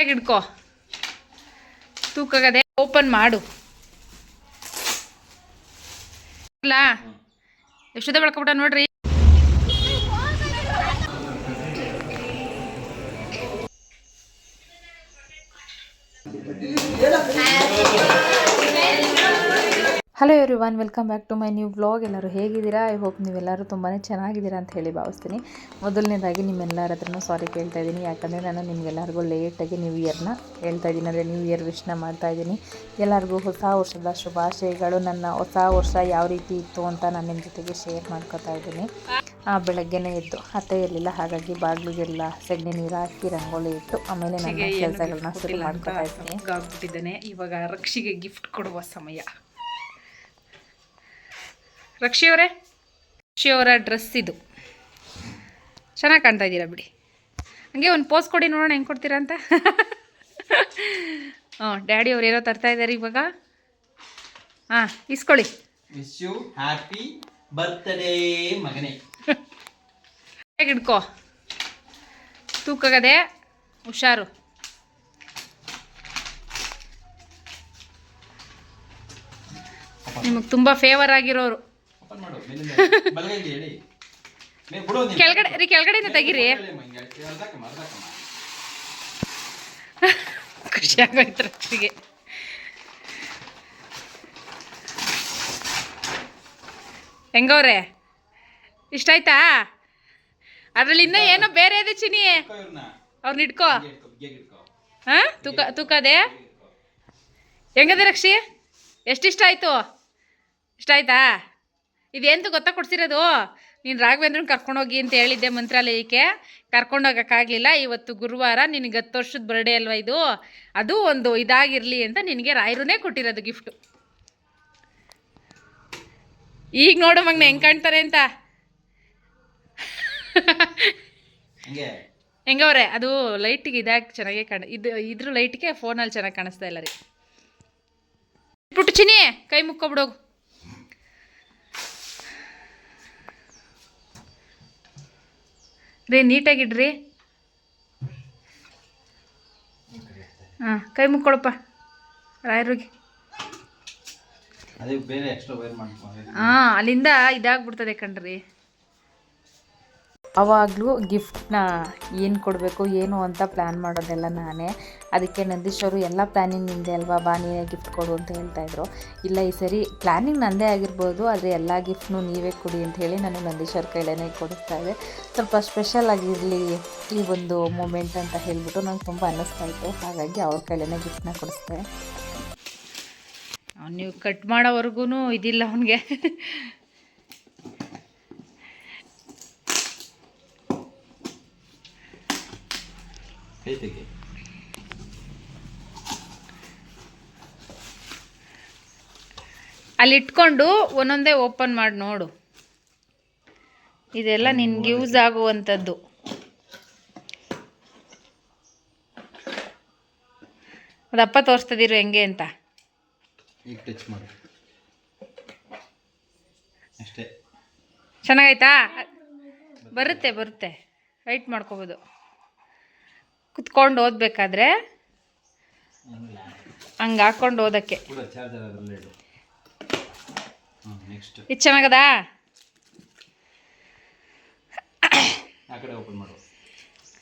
ನೀಟಾಗಿ ಇಡ್ಕೋ. ತೂಕಾಗದೆ ಓಪನ್ ಮಾಡು. ಅಲ್ಲ ಎಷ್ಟೊತ್ತ ಬೆಳ್ಕೊಬಿಟ್ಟ ನೋಡ್ರಿ. Hello everyone, welcome back to my new vlog. ಎಲ್ಲರೂ ಹೇಗಿದ್ದೀರಾ? ಐ ಹೋಪ್ ನೀವೆಲ್ಲರೂ ತುಂಬಾ ಚೆನ್ನಾಗಿದ್ದೀರಾ ಅಂತ ಹೇಳಿ ಭಾವಿಸ್ತೀನಿ. ಮೊದಲನೇದಾಗಿ ನಿಮ್ಮೆಲ್ಲರ ಹತ್ರನೂ ಸಾರಿ ಕೇಳ್ತಾ ಇದ್ದೀನಿ, ಯಾಕಂದರೆ ನಾನು ನಿಮಗೆಲ್ಲರಿಗೂ ಲೇಟಾಗಿ ನ್ಯೂ ಇಯರ್ನ ಹೇಳ್ತಾ ಇದ್ದೀನಿ, ಅಂದರೆ ನ್ಯೂ ಇಯರ್ ವಿಶ್ನ ಮಾಡ್ತಾ ಇದ್ದೀನಿ. ಎಲ್ಲರಿಗೂ ಹೊಸ ವರ್ಷದ ಶುಭಾಶಯಗಳು. ನನ್ನ ಹೊಸ ವರ್ಷ ಯಾವ ರೀತಿ ಇತ್ತು ಅಂತ ನಾನು ನಿಮ್ಮ ಜೊತೆಗೆ ಶೇರ್ ಮಾಡ್ಕೊತಾ ಇದ್ದೀನಿ. ಬೆಳಗ್ಗೆನೇ ಎದ್ದು ಅತ್ತೆ ಇರಲಿಲ್ಲ, ಹಾಗಾಗಿ ಬಾಗಿಲಿಗೆಲ್ಲ ಸೆಗಣಿ ನೀರು ಹಾಕಿ ರಂಗೋಲಿ ಇಟ್ಟು ಆಮೇಲೆ ನನ್ನ ಕೆಲಸಗಳನ್ನ ಶುರು ಮಾಡ್ಕೊತಾ ಇದ್ದೀನಿ. ಇವಾಗ ರಕ್ಷಿಗೆ ಗಿಫ್ಟ್ ಕೊಡುವ ಸಮಯ. ರಕ್ಷಿಯವರ ಡ್ರೆಸ್ ಇದು. ಚೆನ್ನಾಗಿ ಕಾಣ್ತಾ ಇದ್ದೀರಾ ಬಿಡಿ. ಹಂಗೆ ಒಂದು ಪೋಸ್ ಕೊಡಿ ನೋಡೋಣ ಹೆಂಗೆ ಕೊಡ್ತೀರಾ ಅಂತ. ಡ್ಯಾಡಿ ಅವ್ರು ಏನೋ ತರ್ತಾ ಇದ್ದಾರೆ ಇವಾಗ. ಇಸ್ಕೊಳ್ಳಿ. ವಿಶ್ ಯು ಹ್ಯಾಪಿ ಬರ್ತ್ಡೇ ಮಗನೇ. ಹೇಗೆ ಇಡ್ಕೋ. ತೂಕಾಗದೆ ಹುಷಾರು. ನಿಮಗೆ ತುಂಬ ಫೇವರ್ ಆಗಿರೋರು. ಕೆಳಗಡೆಯಿಂದ ತೆಗೀರಿ. ಖುಷಿ ಆಗೋಯ್ತು ರಕ್ಷಿಗೆ. ಹೆಂಗವ್ರೆ, ಇಷ್ಟ ಆಯ್ತಾ? ಅದ್ರಲ್ಲಿ ಇನ್ನೂ ಏನೋ ಬೇರೆ ಇದೆ ಚಿನಿ, ಅವ್ರನ್ನ ಇಟ್ಕೋ. ತೂಕದೆ ಹೆಂಗದೆ ರಕ್ಷಿ? ಎಷ್ಟಿಷ್ಟ ಆಯಿತು? ಇಷ್ಟ ಆಯ್ತಾ? ಇದೇಂತ ಗೊತ್ತಾ ಕೊಡ್ಸಿರೋದು? ನೀನು ರಾಘವೇಂದ್ರನ ಕರ್ಕೊಂಡೋಗಿ ಅಂತ ಹೇಳಿದ್ದೆ ಮಂತ್ರಾಲಯಕ್ಕೆ, ಕರ್ಕೊಂಡೋಗೋಕ್ಕಾಗಲಿಲ್ಲ. ಇವತ್ತು ಗುರುವಾರ, ನಿನಗೆ 10 ವರ್ಷದ ಬರ್ಡೇ ಅಲ್ವಾ ಇದು, ಅದು ಒಂದು ಇದಾಗಿರಲಿ ಅಂತ ನಿನಗೆ ರಾಯರನ್ನೇ ಕೊಟ್ಟಿರೋದು ಗಿಫ್ಟು. ಈಗ ನೋಡು ಮಗನ ಹೆಂಗೆ ಕಾಣ್ತಾರೆ ಅಂತ. ಹೆಂಗವ್ರೆ? ಅದು ಲೈಟಿಗೆ ಇದಾಗಿ ಚೆನ್ನಾಗೇ ಇದ್ರ ಲೈಟಿಗೆ ಫೋನಲ್ಲಿ ಚೆನ್ನಾಗಿ ಕಾಣಿಸ್ತಾ ಇಲ್ಲ ರೀ. ಬಿಟ್ಟು ಚಿನಿ ಕೈ ಮುಕ್ಕೊಬಿಡೋಗು. ರೀ ನೀಟಾಗಿಡ್ರಿ. ಕೈ ಮುಕ್ಕೊಳಪ್ಪ ರಾಯರಿಗೆ. ಅಲ್ಲಿಂದ ಇದಾಗ್ಬಿಡ್ತದೆ ಕಣ್ರಿ. ಆವಾಗಲೂ ಗಿಫ್ಟ್ನ ಏನು ಕೊಡಬೇಕು ಏನು ಅಂತ ಪ್ಲ್ಯಾನ್ ಮಾಡೋದೆಲ್ಲ ನಾನೇ. ಅದಕ್ಕೆ ನಂದೀಶ್ ಅವರು ಎಲ್ಲ ಪ್ಲ್ಯಾನಿಂಗ್ ನಿಂದೆ ಅಲ್ವಾ, ಬಾ ನೀನೇ ಗಿಫ್ಟ್ ಕೊಡು ಅಂತ ಹೇಳ್ತಾಯಿದ್ರು. ಇಲ್ಲ, ಈ ಸರಿ ಪ್ಲ್ಯಾನಿಂಗ್ ನಂದೇ ಆಗಿರ್ಬೋದು, ಆದರೆ ಎಲ್ಲ ಗಿಫ್ಟ್ನೂ ನೀವೇ ಕೊಡಿ ಅಂತ ಹೇಳಿ ನಾನು ನಂದೀಶ್ ಅವ್ರ ಕೈಲೇ ಕೊಡಿಸ್ತಾ ಇದ್ದೆ. ಸ್ವಲ್ಪ ಸ್ಪೆಷಲ್ ಆಗಿರಲಿ ಈ ಒಂದು ಮೂಮೆಂಟ್ ಅಂತ ಹೇಳಿಬಿಟ್ಟು ನಂಗೆ ತುಂಬ ಅನ್ನಿಸ್ತಾ ಇತ್ತು. ಹಾಗಾಗಿ ಅವ್ರ ಕೈಲೇ ಗಿಫ್ಟ್ನ ಕೊಡಿಸ್ದೆ. ನೀವು ಕಟ್ ಮಾಡೋವರೆಗೂ ಇದಿಲ್ಲ ಅವನಿಗೆ. ಅಲ್ಲಿ ಇಟ್ಕೊಂಡು ಒಂದೊಂದೇ ಓಪನ್ ಮಾಡಿ ನೋಡು. ಇದೆಲ್ಲ ನಿನ್ಗೆ ಯೂಸ್ ಆಗುವಂಥದ್ದು. ಅದಪ್ಪ ತೋರಿಸ್ತದಿರು ಹೆಂಗೆ ಅಂತ. ಚೆನ್ನಾಗಾಯ್ತಾ? ಬರುತ್ತೆ ರೈಟ್ ಮಾಡ್ಕೋಬೋದು. ಕುತ್ಕೊಂಡು ಓದಬೇಕಾದ್ರೆ ಹಂಗೆ ಹಾಕ್ಕೊಂಡು ಓದೋಕ್ಕೆ. ಇದು ಚೆನ್ನಾಗದಾ?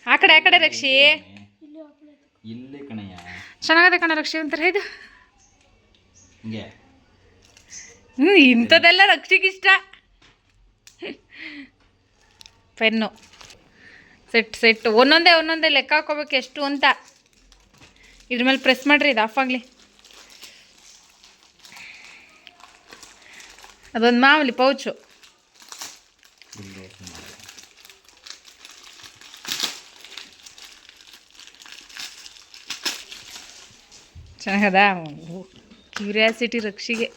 ಆ ಕಡೆ ರಕ್ಷಿ. ಚೆನ್ನಾಗದೆ ಕಣ ರಕ್ಷಿ ಅಂತಾರೆ ಇದು. ಇಂಥದ್ದೆಲ್ಲ ರಕ್ಷಿಗಿಷ್ಟ. ಪೆನ್ನು ಸೆಟ್ ಒಂದೊಂದೇ ಲೆಕ್ಕ ಹಾಕೋಬೇಕು ಎಷ್ಟು ಅಂತ. ಇದ್ರ ಮೇಲೆ ಪ್ರೆಸ್ ಮಾಡಿರಿ, ಇದು ಆಫ್ ಆಗಲಿ. ಅದೊಂದು ಮಾಮೂಲಿ ಪೌಚು. ಚೆನ್ನಾಗದ? ಕ್ಯೂರಿಯಾಸಿಟಿ ರಕ್ಷಿಗೆ.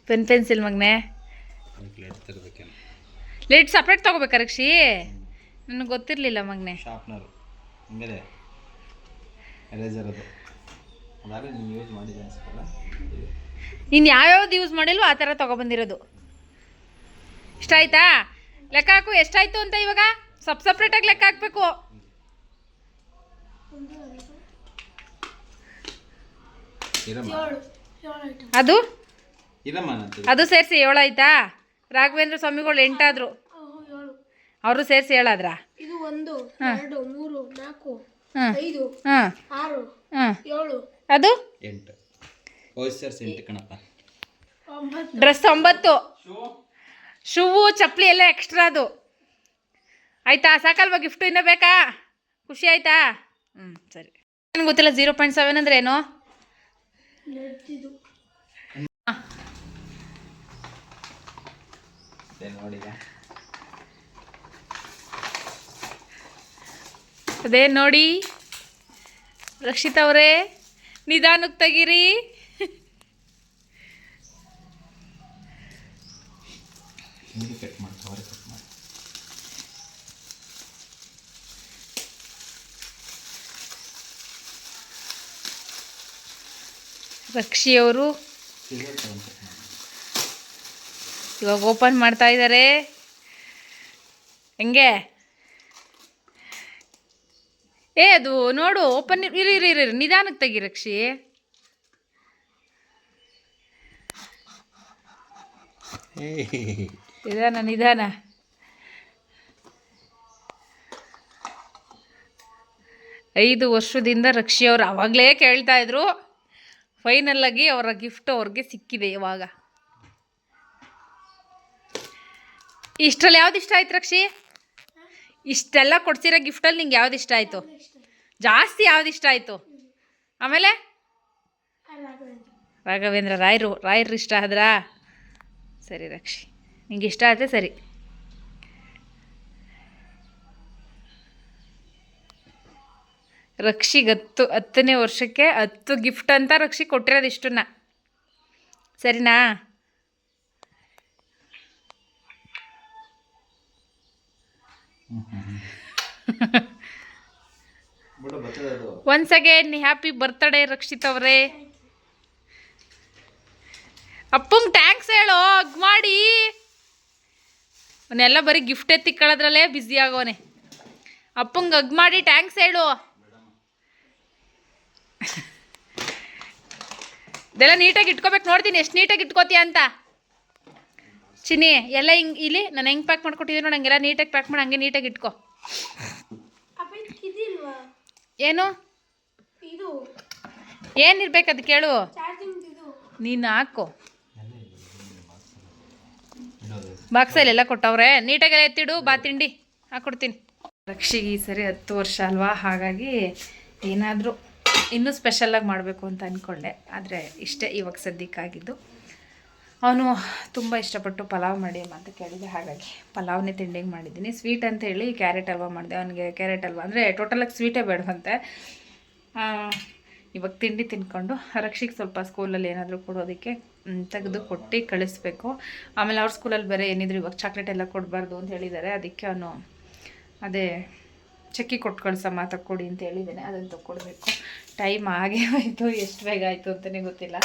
ಪೆನ್ಸಿಲ್ ಮಗನೇ. ಲೇಟ್ ಸಪ್ರೇಟ್ ತೊಗೋಬೇಕಾ ರಕ್ಷಿ? ನನಗೆ ಗೊತ್ತಿರಲಿಲ್ಲ ಮಗನೇ. ನೀನು ಯಾವ್ಯಾವ್ದು ಯೂಸ್ ಮಾಡಿಲ್ವೋ ಆ ಥರ ತೊಗೊಬಂದಿರೋದು. ಇಷ್ಟ ಆಯ್ತಾ? ಲೆಕ್ಕ ಹಾಕು ಎಷ್ಟಾಯಿತು ಅಂತ. ಇವಾಗ ಸಪ್ರೇಟಾಗಿ ಲೆಕ್ಕ ಹಾಕ್ಬೇಕು. ಅದು ಅದು ಸೇರಿಸಿ 7 ಆಯ್ತಾ? ರಾಘವೇಂದ್ರ ಸ್ವಾಮಿಗಳು 8 ಆದ್ರು, ಅವರು ಸೇರಿಸಿ 7 ಆದ್ರಾ? ಅದು ಡ್ರೆಸ್ 9, ಶೂವು ಚಪ್ಪಲಿ ಎಲ್ಲ ಎಕ್ಸ್ಟ್ರಾ ಅದು ಆಯ್ತಾ? ಸಾಕಲ್ವಾ ಗಿಫ್ಟು? ಇನ್ನೂ ಬೇಕಾ? ಖುಷಿ ಆಯ್ತಾ? ಸರಿ. ನನಗೆ ಗೊತ್ತಿಲ್ಲ 0.7 ಅಂದ್ರೆ ಏನು. ಅದೇ ನೋಡಿ ರಕ್ಷಿತ್ ಅವರೇ, ನಿಧಾನಕ್ಕೆ ತೆಗೀರಿ. ರಕ್ಷಿಯವರು ಇವಾಗ ಓಪನ್ ಮಾಡ್ತಾ ಇದ್ದಾರೆ. ಹೆಂಗೆ ಅದು ನೋಡು, ಓಪನ್ ಇರಿ ನಿಧಾನಕ್ಕೆ ತೆಗಿ ರಕ್ಷಿ. ನಿಧಾನ. 5 ವರ್ಷದಿಂದ ರಕ್ಷಿಯವರು ಆವಾಗಲೇ ಕೇಳ್ತಾ ಇದ್ರು. ಫೈನಲ್ ಆಗಿ ಅವರ ಗಿಫ್ಟ್ ಅವ್ರಿಗೆ ಸಿಕ್ಕಿದೆ ಇವಾಗ. ಇಷ್ಟರಲ್ಲಿ ಯಾವ್ದು ಇಷ್ಟ ಆಯ್ತು ರಕ್ಷಿ? ಇಷ್ಟೆಲ್ಲ ಕೊಡ್ಸಿರೋ ಗಿಫ್ಟಲ್ಲಿ ನಿಂಗೆ ಯಾವ್ದು ಇಷ್ಟ ಆಯಿತು ಜಾಸ್ತಿ? ಯಾವ್ದು ಇಷ್ಟ ಆಯಿತು? ಆಮೇಲೆ ರಾಘವೇಂದ್ರ ರಾಯರು ಇಷ್ಟ ಆದ್ರಾ? ಸರಿ ರಕ್ಷಿ, ನಿಂಗೆ ಇಷ್ಟ ಆಯ್ತು ಸರಿ. ರಕ್ಷಿಗೆ 10ನೇ ವರ್ಷಕ್ಕೆ 10 ಗಿಫ್ಟ್ ಅಂತ ರಕ್ಷಿ ಕೊಟ್ಟಿರೋದು ಇಷ್ಟನ್ನ. ಸರಿನಾ? Once again happy birthday Rakshit ಅವರೇ. ಅಪ್ಪಂಗೆ ಟ್ಯಾಂಕ್ಸ್ ಹೇಳೋ, ಹಗ್ ಮಾಡಿ. ಅವನ್ನೆಲ್ಲ ಬರೀ ಗಿಫ್ಟ್ ಎತ್ತಿಕೊಳ್ಳೋದ್ರಲ್ಲೇ ಬ್ಯುಸಿ ಆಗೋನೆ. ಅಪ್ಪಂಗೆ ಹಗ್ ಮಾಡಿ ಟ್ಯಾಂಕ್ಸ್ ಹೇಳು. ಇದೆಲ್ಲ ನೀಟಾಗಿ ಇಟ್ಕೋಬೇಕು. ನೋಡ್ತೀನಿ ಎಷ್ಟು ನೀಟಾಗಿ ಇಟ್ಕೋತೀಯ ಅಂತ. ಚಿನ್ನಿ ಎಲ್ಲ ಹಿಂಗೆ ಇಲ್ಲಿ ನಾನು ಹೆಂಗೆ ಪ್ಯಾಕ್ ಮಾಡ್ಕೊಟ್ಟಿದ್ದೀನಿ ನೋಡಿ, ಹಂಗೆಲ್ಲ ನೀಟಾಗಿ ಪ್ಯಾಕ್ ಮಾಡಿ ಹಂಗೆ ನೀಟಾಗಿ ಇಟ್ಕೋ. ಏನು ಏನಿರ್ಬೇಕು ಅದು ಕೇಳು. ನೀನು ಹಾಕು ಬಾಕ್ಸಲ್ಲಿ ಎಲ್ಲ ಕೊಟ್ಟವ್ರೆ. ನೀಟಾಗೆಲ್ಲ ಎತ್ತಿಡು. ಬಾ ತಿಂಡಿ ಹಾಕ್ಕೊಡ್ತೀನಿ. ರಕ್ಷಿಗೆ ಈ ಸರಿ 10 ವರ್ಷ ಅಲ್ವಾ, ಹಾಗಾಗಿ ಏನಾದರೂ ಇನ್ನೂ ಸ್ಪೆಷಲಾಗಿ ಮಾಡಬೇಕು ಅಂತ ಅಂದ್ಕೊಂಡೆ. ಆದರೆ ಇಷ್ಟೇ ಇವಾಗ ಸದ್ಯಕ್ಕಾಗಿದ್ದು. ಅವನು ತುಂಬ ಇಷ್ಟಪಟ್ಟು ಪಲಾವ್ ಮಾಡಿ ಅಂತ ಕೇಳಿದೆ, ಹಾಗಾಗಿ ಪಲಾವ್ನೇ ತಿಂಡಿಗೆ ಮಾಡಿದ್ದೀನಿ. ಸ್ವೀಟ್ ಅಂತೇಳಿ ಕ್ಯಾರೆಟ್ ಹಲ್ವಾ ಮಾಡಿದೆ. ಅವನಿಗೆ ಕ್ಯಾರೆಟ್ ಹಲ್ವಾ ಅಂದರೆ ಟೋಟಲಾಗಿ ಸ್ವೀಟೇ ಬೇಡವಂತೆ. ಇವಾಗ ತಿಂಡಿ ತಿನ್ಕೊಂಡು ರಕ್ಷಿಗೆ ಸ್ವಲ್ಪ ಸ್ಕೂಲಲ್ಲಿ ಏನಾದರೂ ಕೊಡೋದಕ್ಕೆ ತೆಗೆದು ಕೊಟ್ಟು ಕಳಿಸ್ಬೇಕು. ಆಮೇಲೆ ಅವ್ರ ಸ್ಕೂಲಲ್ಲಿ ಬೇರೆ ಏನಿದ್ರು ಇವಾಗ ಚಾಕ್ಲೇಟ್ ಎಲ್ಲ ಕೊಡಬಾರ್ದು ಅಂತ ಹೇಳಿದ್ದಾರೆ. ಅದಕ್ಕೆ ಅವನು ಅದೇ ಚಕ್ಕಿ ಕೊಟ್ಟು ಕಳ್ಸಮ್ಮ ತಕ್ಕೊಡಿ ಅಂತ ಹೇಳಿದ್ದೇನೆ, ಅದನ್ನು ತಕ್ಕೊಡ್ಬೇಕು. ಟೈಮ್ ಆಗೇ ಹೋಯಿತು, ಎಷ್ಟು ಬೇಗ ಆಯಿತು ಅಂತಲೇ ಗೊತ್ತಿಲ್ಲ.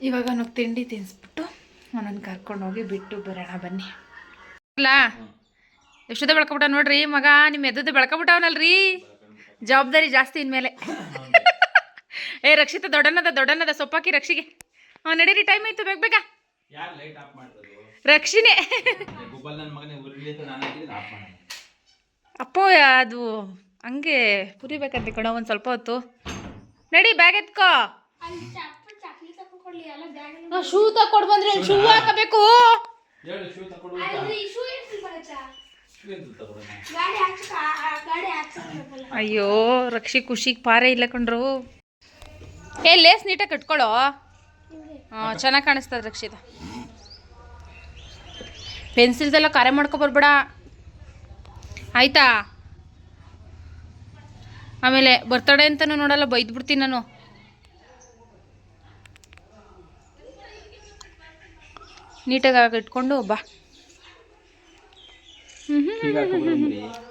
ಇವಾಗ ಅವನಿಗೆ ತಿಂಡಿ ತಿನ್ನಿಸ್ಬಿಟ್ಟು ಅವನನ್ನು ಕರ್ಕೊಂಡೋಗಿ ಬಿಟ್ಟು ಬರೋಣ ಬನ್ನಿ. ಇಲ್ಲ ಎಷ್ಟೊತ್ತ ಬೆಳ್ಕೊಬಿಟ್ಟ ನೋಡ್ರಿ ಮಗ, ನಿಮ್ಮ ಎದ್ದದ್ದು ಬೆಳ್ಕೊಬಿಟ್ಟವನಲ್ರಿ. ಜವಾಬ್ದಾರಿ ಜಾಸ್ತಿ ಇನ್ಮೇಲೆ. ರಕ್ಷಿತ ದೊಡ್ಡನದ ಸೊಪ್ಪಾಕಿ ರಕ್ಷಿಗೆ. ನಡೀರಿ, ಟೈಮ್ ಆಯ್ತು, ಬೇಗ ರಕ್ಷಿನೇ. ಅಪ್ಪೋ ಅದು ಹಂಗೆ ಪುರಿಬೇಕಂತೆ ಕಣ ಒಂದು ಸ್ವಲ್ಪ ಹೊತ್ತು. ನಡಿ ಬ್ಯಾಗ್ ಎತ್ಕೋ. ಶೂ ತಕ್ಕೊಡ್ ಬಂದ್ರೆ ಶೂ ಹಾಕಬೇಕು. ಅಯ್ಯೋ ರಕ್ಷಿ ಖುಷಿಗೆ ಪಾರೇ ಇಲ್ಲ ಕಣ್ರು. ಲೇಸ್ ನೀಟಾಗಿ ಕಟ್ಕೊಳ್ಳೋ. ಚೆನ್ನಾಗಿ ಕಾಣಿಸ್ತದೆ ರಕ್ಷಿತ. ಪೆನ್ಸಿಲ್ದೆಲ್ಲ ಕಾರ್ಯ ಮಾಡ್ಕೊ ಬರ್ಬೇಡ ಆಯ್ತಾ? ಆಮೇಲೆ ಬರ್ತಡೇ ಅಂತನೂ ನೋಡಲ್ಲ, ಬೈದ್ಬಿಡ್ತೀನಿ ನಾನು. ನೀಟಾಗಿ ಇಟ್ಕೊಂಡು ಬಾ.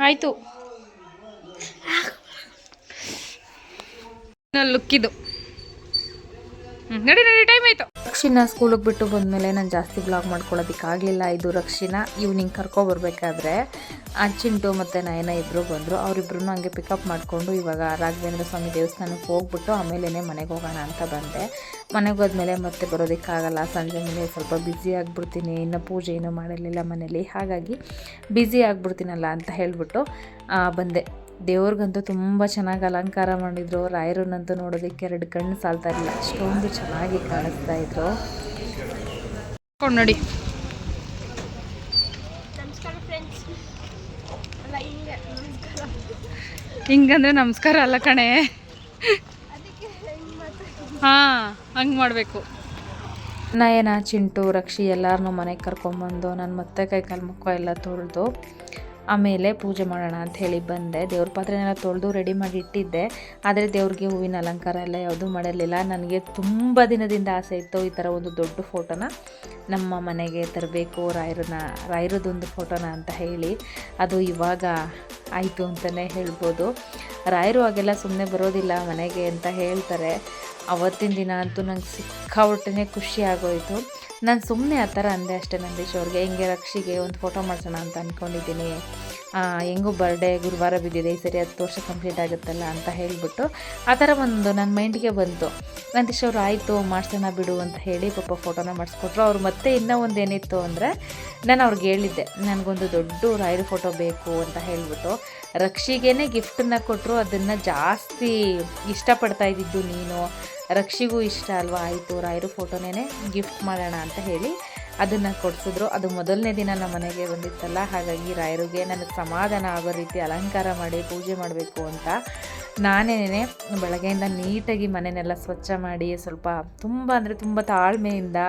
ಆಯಿತು, ಲುಕ್ಕಿದು. ನಡಿ ಟೈಮ್ ಆಯಿತು. ರಕ್ಷಿನ ಸ್ಕೂಲಿಗೆ ಬಿಟ್ಟು ಬಂದಮೇಲೆ ನಾನು ಜಾಸ್ತಿ ಬ್ಲಾಗ್ ಮಾಡ್ಕೊಳ್ಳೋದಕ್ಕಾಗಲಿಲ್ಲ. ಇದು ರಕ್ಷಿನ ಈವ್ನಿಂಗ್ ಕರ್ಕೊಬರ್ಬೇಕಾದ್ರೆ ಚಿಂಟು ಮತ್ತು ನಯನ ಇಬ್ಬರು ಬಂದರು. ಅವರಿಬ್ಬರೂ ಹಂಗೆ ಪಿಕಪ್ ಮಾಡಿಕೊಂಡು ಇವಾಗ ರಾಘವೇಂದ್ರ ಸ್ವಾಮಿ ದೇವಸ್ಥಾನಕ್ಕೆ ಹೋಗ್ಬಿಟ್ಟು ಆಮೇಲೆ ಮನೆಗೆ ಹೋಗೋಣ ಅಂತ ಬಂದೆ. ಮನೆಗೆ ಹೋದ್ಮೇಲೆ ಮತ್ತೆ ಬರೋದಕ್ಕಾಗಲ್ಲ, ಸಂಜೆ ಮೇಲೆ ಸ್ವಲ್ಪ ಬ್ಯುಸಿ ಆಗಿಬಿಡ್ತೀನಿ, ಇನ್ನು ಪೂಜೆ ಏನೂ ಮಾಡಿರಲಿಲ್ಲ ಮನೇಲಿ, ಹಾಗಾಗಿ ಬ್ಯುಸಿ ಆಗಿಬಿಡ್ತೀನಲ್ಲ ಅಂತ ಹೇಳಿಬಿಟ್ಟು ಬಂದೆ. ದೇವ್ರಿಗಂತೂ ತುಂಬ ಚೆನ್ನಾಗಿ ಅಲಂಕಾರ ಮಾಡಿದರು. ರಾಯರನ್ನಂತೂ ನೋಡೋದಕ್ಕೆ 2 ಕಣ್ಣು ಸಾಲ್ತಾ ಇರಲಿಲ್ಲ, ಅಷ್ಟೊಂದು ಚೆನ್ನಾಗಿ ಕಾಣಿಸ್ತಾ ಇದ್ರು. ನೋಡಿ ಹಿಂಗಂದ್ರೆ ನಮಸ್ಕಾರ ಅಲ್ಲ ಕಣೆ, ಹಾಂ ಹಂಗೆ ಮಾಡಬೇಕು. ನಯನ, ಚಿಂಟು, ರಕ್ಷಿ ಎಲ್ಲರನ್ನೂ ಮನೆಗೆ ಕರ್ಕೊಂಬಂದು ನಾನು ಮತ್ತೆ ಕೈ ಕಾಲು ಮುಖ ಎಲ್ಲ ತೊಳೆದು ಆಮೇಲೆ ಪೂಜೆ ಮಾಡೋಣ ಅಂತ ಹೇಳಿ ಬಂದೆ. ದೇವ್ರ ಪಾತ್ರೆನೆಲ್ಲ ತೊಳೆದು ರೆಡಿ ಮಾಡಿ ಇಟ್ಟಿದ್ದೆ, ಆದರೆ ದೇವ್ರಿಗೆ ಹೂವಿನ ಅಲಂಕಾರ ಎಲ್ಲ ಯಾವುದೂ ಮಾಡಿರಲಿಲ್ಲ. ನನಗೆ ತುಂಬ ದಿನದಿಂದ ಆಸೆ ಇತ್ತು ಈ ಥರ ಒಂದು ದೊಡ್ಡ ಫೋಟೋನ ನಮ್ಮ ಮನೆಗೆ ತರಬೇಕು, ರಾಯರದೊಂದು ಫೋಟೋನ ಅಂತ ಹೇಳಿ. ಅದು ಇವಾಗ ಆಯಿತು ಅಂತಲೇ ಹೇಳ್ಬೋದು. ರಾಯರು ಹಾಗೆಲ್ಲ ಸುಮ್ಮನೆ ಬರೋದಿಲ್ಲ ಮನೆಗೆ ಅಂತ ಹೇಳ್ತಾರೆ. ಅವತ್ತಿನ ದಿನ ಅಂತೂ ನಂಗೆ ಸಿಕ್ಕಾಪಟ್ಟೆ ಖುಷಿ ಆಗೋಯಿತು. ನಾನು ಸುಮ್ಮನೆ ಆ ಥರ ಅಂದೆ ಅಷ್ಟೇ ನಂದೀಶ್ ಅವ್ರಿಗೆ, ಹಿಂಗೆ ರಕ್ಷಿಗೆ ಒಂದು ಫೋಟೋ ಮಾಡಿಸೋಣ ಅಂತ ಅಂದ್ಕೊಂಡಿದ್ದೀನಿ, ಹೆಂಗೂ ಬರ್ಡೇ ಗುರುವಾರ ಬಿದ್ದಿದೆ, ಈ ಸರಿ 10 ವರ್ಷ ಕಂಪ್ಲೀಟ್ ಆಗುತ್ತಲ್ಲ ಅಂತ ಹೇಳಿಬಿಟ್ಟು ಆ ಥರ ಒಂದು ನನ್ನ ಮೈಂಡಿಗೆ ಬಂತು. ನಂದೀಶ್ ಅವರು ಆಯಿತು ಮಾಡಿಸೋಣ ಬಿಡು ಅಂತ ಹೇಳಿ ಪಾಪ ಫೋಟೋನ ಮಾಡಿಸ್ಕೊಟ್ರು. ಅವ್ರು ಮತ್ತೆ ಇನ್ನೂ ಒಂದು ಏನಿತ್ತು ಅಂದರೆ, ನಾನು ಅವ್ರಿಗೆ ಹೇಳಿದ್ದೆ ನನಗೊಂದು ದೊಡ್ಡ ರಾಯರ ಫೋಟೋ ಬೇಕು ಅಂತ ಹೇಳಿಬಿಟ್ಟು. ರಕ್ಷಿಗೇನೆ ಗಿಫ್ಟನ್ನು ಕೊಟ್ಟರು, ಅದನ್ನು ಜಾಸ್ತಿ ಇಷ್ಟಪಡ್ತಾ ಇದ್ದಿದ್ದು ನೀನು, ರಕ್ಷಿಗೂ ಇಷ್ಟ ಅಲ್ವಾ, ಆಯಿತು ರಾಯರ ಫೋಟೋನೇ ಗಿಫ್ಟ್ ಮಾಡೋಣ ಅಂತ ಹೇಳಿ ಅದನ್ನು ಕೊಡಿಸಿದ್ರು. ಅದು ಮೊದಲನೇ ದಿನ ನಮ್ಮ ಮನೆಗೆ ಬಂದಿತ್ತಲ್ಲ, ಹಾಗಾಗಿ ರಾಯರಿಗೆ ನನಗೆ ಸಮಾಧಾನ ಆಗೋ ರೀತಿ ಅಲಂಕಾರ ಮಾಡಿ ಪೂಜೆ ಮಾಡಬೇಕು ಅಂತ ನಾನೇ ಬೆಳಗ್ಗೆಯಿಂದ ನೀಟಾಗಿ ಮನೆಯನ್ನೆಲ್ಲ ಸ್ವಚ್ಛ ಮಾಡಿ ಸ್ವಲ್ಪ ತುಂಬ ತಾಳ್ಮೆಯಿಂದ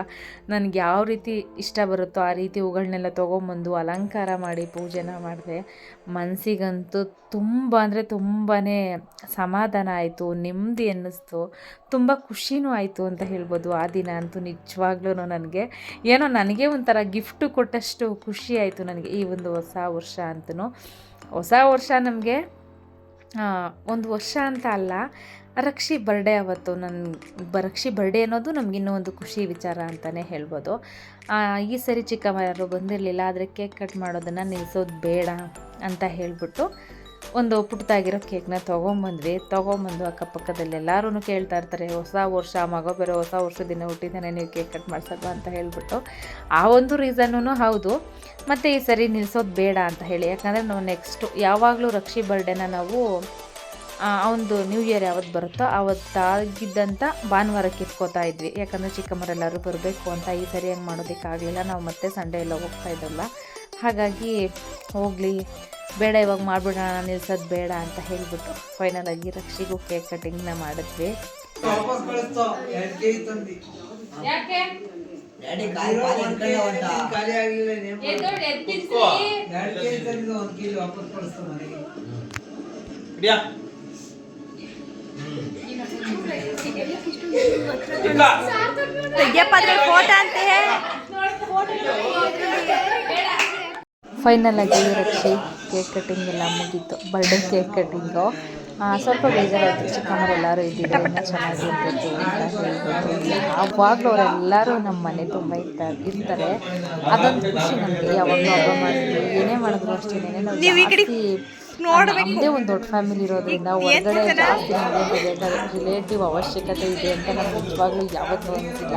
ನನಗೆ ಯಾವ ರೀತಿ ಇಷ್ಟ ಬರುತ್ತೋ ಆ ರೀತಿ ಹೂಗಳನ್ನೆಲ್ಲ ತೊಗೊಂಬಂದು ಅಲಂಕಾರ ಮಾಡಿ ಪೂಜೆನ ಮಾಡಿದೆ. ಮನಸ್ಸಿಗಂತೂ ತುಂಬಾ ಸಮಾಧಾನ ಆಯಿತು, ನೆಮ್ಮದಿ ಅನ್ನಿಸ್ತು, ತುಂಬ ಖುಷಿನೂ ಆಯಿತು ಅಂತ ಹೇಳ್ಬೋದು. ಆ ದಿನ ಅಂತೂ ನಿಜವಾಗ್ಲೂ ನನಗೆ ಒಂಥರ ಗಿಫ್ಟು ಕೊಟ್ಟಷ್ಟು ಖುಷಿ ಆಯಿತು ನನಗೆ. ಈ ಒಂದು ಹೊಸ ವರ್ಷ ಅಂತೂ, ಹೊಸ ವರ್ಷ ನಮಗೆ ಒಂದು ವರ್ಷ ಅಂತ ಅಲ್ಲ, ರಕ್ಷಿ ಬರ್ಡೇ ಅವತ್ತು ರಕ್ಷಿ ಬರ್ಡೇ ಅನ್ನೋದು ನಮಗಿನ್ನೂ ಒಂದು ಖುಷಿ ವಿಚಾರ ಅಂತಲೇ ಹೇಳ್ಬೋದು. ಈ ಸರಿ ಚಿಕ್ಕಮ್ಮ ಯಾರು ಬಂದಿರಲಿಲ್ಲ, ಆದರೆ ಕೇಕ್ ಕಟ್ ಮಾಡೋದನ್ನು ನಿಲ್ಲಿಸೋದು ಬೇಡ ಅಂತ ಹೇಳಿಬಿಟ್ಟು ಒಂದು ಪುಟ್ಟದಾಗಿರೋ ಕೇಕ್ನ ತೊಗೊಂಬಂದು ಅಕ್ಕಪಕ್ಕದಲ್ಲಿ ಎಲ್ಲರೂ ಕೇಳ್ತಾ ಇರ್ತಾರೆ, ಹೊಸ ವರ್ಷ ಮಗ ಬೇರೆ ಹೊಸ ವರ್ಷದ ದಿನ ಹುಟ್ಟಿದ್ದಾನೆ, ನೀವು ಕೇಕ್ ಕಟ್ ಮಾಡ್ಸೋದು ಅಂತ ಹೇಳಿಬಿಟ್ಟು. ಆ ಒಂದು ರೀಸನ್ನೂ ಹೌದು, ಮತ್ತು ಈ ಸರಿ ನಿಲ್ಲಿಸೋದು ಬೇಡ ಅಂತ ಹೇಳಿ. ಯಾಕಂದರೆ ನಾವು ನೆಕ್ಸ್ಟು ಯಾವಾಗಲೂ ರಕ್ಷಿ ಬರ್ಡೇನ ನಾವು ಅವನದು ನ್ಯೂ ಇಯರ್ ಯಾವತ್ತು ಬರುತ್ತೋ ಆವತ್ತಾಗಿದ್ದಂಥ ಭಾನುವಾರಕ್ಕೆ ಇಟ್ಕೋತಾ ಇದ್ವಿ, ಯಾಕಂದರೆ ಚಿಕ್ಕಮ್ಮರೆಲ್ಲರೂ ಬರಬೇಕು ಅಂತ. ಈ ಸರಿ ಹಂಗೆ ಮಾಡೋದಕ್ಕಾಗಲಿಲ್ಲ, ನಾವು ಮತ್ತೆ ಸಂಡೇ ಎಲ್ಲ ಹೋಗ್ತಾ ಇದ್ದಲ್ಲ, ಹಾಗಾಗಿ ಹೋಗಲಿ ಬೇಡ ಇವಾಗ ಮಾಡಿಬಿಡೋಣ, ನಿಲ್ಸೋದು ಬೇಡ ಅಂತ ಹೇಳಿಬಿಟ್ಟು ಫೈನಲಾಗಿ ರಕ್ಷಿಗೂ ಕೇಕ್ ಕಟಿಂಗ್ನ ಮಾಡಿದ್ವಿ. ಫೈನಲ್ ಆಗಿ ರಕ್ಷಿ ಕೇಕ್ ಕಟಿಂಗ್ ಎಲ್ಲ ಮುಗೀತು, ಬರ್ಡೇ ಕೇಕ್ ಕಟಿಂಗು. ಸ್ವಲ್ಪ ಬೇಜಾರಾಯಿತು, ಚಿಕ್ಕಮ್ಮರೆಲ್ಲರೂ ಇದ್ದಿದ್ದು ಚೆನ್ನಾಗಿ ಇರ್ಬೇಕು ಅಂತ ಹೇಳ್ಬೋದು. ಯಾವಾಗಲೂ ಅವರೆಲ್ಲರೂ ನಮ್ಮ ಮನೆ ತುಂಬ ಇರ್ತಾರೆ, ಅದೊಂದು ಖುಷಿ ನಮಗೆ. ಯಾವಾಗಲೂ ಹಬ್ಬ ಮಾಡಿದ್ವಿ, ಏನೇ ಮಾಡಿದ್ರು ಅಷ್ಟೇ, ನಾವು ಜಾಸ್ತಿ ನಮ್ಮದೇ ಒಂದು ದೊಡ್ಡ ಫ್ಯಾಮಿಲಿ ಇರೋದ್ರಿಂದ ಹೊರಗಡೆ ಜಾಸ್ತಿ ನಮಗೆ ರಿಲೇಟಿವ್ ಅವಶ್ಯಕತೆ ಇದೆ ಅಂತ ನಮ್ಗೆ ನಿಜವಾಗ್ಲೂ ಯಾವತ್ತೂ ಅನಿಸಿಲ್ಲ.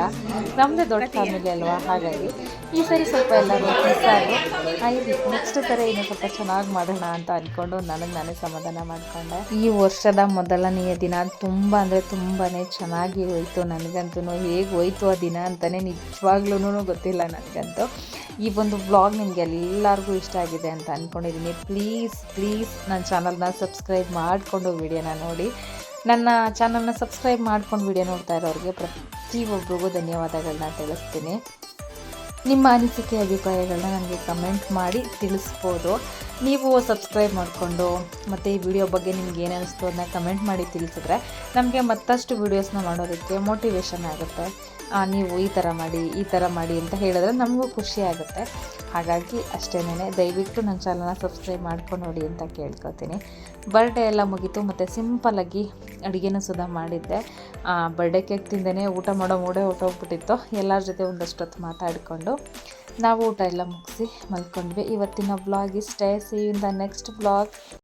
ನಮ್ಮದೇ ದೊಡ್ಡ ಫ್ಯಾಮಿಲಿ ಅಲ್ವಾ, ಹಾಗಾಗಿ ಈ ಸರಿ ಸ್ವಲ್ಪ ಎಲ್ಲರೂ ಆಯಿತು, ನೆಕ್ಸ್ಟ್ ಥರ ಇನ್ನೂ ಸ್ವಲ್ಪ ಚೆನ್ನಾಗಿ ಮಾಡೋಣ ಅಂತ ಅಂದ್ಕೊಂಡು ನಾನೇ ಸಮಾಧಾನ ಮಾಡಿಕೊಂಡೆ. ಈ ವರ್ಷದ ಮೊದಲನೆಯ ದಿನ ತುಂಬಾ ಚೆನ್ನಾಗಿ ಹೋಯಿತು. ನನಗಂತೂ ಹೇಗೆ ಹೋಯಿತು ಆ ದಿನ ಅಂತಲೇ ನಿಜವಾಗ್ಲೂ ಗೊತ್ತಿಲ್ಲ ನನಗಂತೂ. ಈ ಒಂದು ವ್ಲಾಗ್ ನಿಮಗೆ ಎಲ್ಲರಿಗೂ ಇಷ್ಟ ಆಗಿದೆ ಅಂತ ಅಂದ್ಕೊಂಡಿದ್ದೀನಿ. ಪ್ಲೀಸ್ ನನ್ನ ಚಾನಲ್ನ ಸಬ್ಸ್ಕ್ರೈಬ್ ಮಾಡಿಕೊಂಡು ವಿಡಿಯೋನ ನೋಡಿ. ನನ್ನ ಚಾನಲ್ನ ಸಬ್ಸ್ಕ್ರೈಬ್ ಮಾಡ್ಕೊಂಡು ವಿಡಿಯೋ ನೋಡ್ತಾ ಇರೋರಿಗೆ ಪ್ರತಿಯೊಬ್ಬರಿಗೂ ಧನ್ಯವಾದಗಳನ್ನ ತಿಳಿಸ್ತೀನಿ. ನಿಮ್ಮ ಅನಿಸಿಕೆ ಅಭಿಪ್ರಾಯಗಳನ್ನ ನನಗೆ ಕಮೆಂಟ್ ಮಾಡಿ ತಿಳಿಸ್ಬೋದು. ನೀವು ಸಬ್ಸ್ಕ್ರೈಬ್ ಮಾಡಿಕೊಂಡು ಮತ್ತು ಈ ವಿಡಿಯೋ ಬಗ್ಗೆ ನಿಮ್ಗೆ ಏನು ಅನ್ನಿಸ್ತು ಅದನ್ನ ಕಮೆಂಟ್ ಮಾಡಿ ತಿಳಿಸಿದ್ರೆ ನಮಗೆ ಮತ್ತಷ್ಟು ವೀಡಿಯೋಸ್ನ ಮಾಡೋದಕ್ಕೆ ಮೋಟಿವೇಶನ್ ಆಗುತ್ತೆ. ನೀವು ಈ ಥರ ಮಾಡಿ ಅಂತ ಹೇಳಿದ್ರೆ ನಮಗೂ ಖುಷಿ ಆಗುತ್ತೆ. ಹಾಗಾಗಿ ಅಷ್ಟೇನೆ, ದಯವಿಟ್ಟು ನನ್ನ ಚಾನಲ್ನ ಸಬ್ಸ್ಕ್ರೈಬ್ ಮಾಡ್ಕೊಂಡು ನೋಡಿ ಅಂತ ಕೇಳ್ಕೊತೀನಿ. ಬರ್ಡೇ ಎಲ್ಲ ಮುಗೀತು ಮತ್ತು ಸಿಂಪಲ್ಲಾಗಿ ಅಡುಗೆನೂ ಸುಧಾ ಮಾಡಿದ್ದೆ. ಬರ್ಡೇ ಕೇಕ್ ತಿಂದೇ ಊಟ ಮಾಡೋ ಮೂಡೇ ಹೊಟ್ಟೋಗ್ಬಿಟ್ಟಿತ್ತು. ಎಲ್ಲರ ಜೊತೆ ಒಂದಷ್ಟೊತ್ತು ಮಾತಾಡಿಕೊಂಡು ನಾವು ಊಟ ಎಲ್ಲ ಮುಗಿಸಿ ಮಲ್ಕೊಂಡ್ವಿ. ಇವತ್ತಿನ ವ್ಲಾಗ್ ಇಷ್ಟೇ. See you in the next vlog.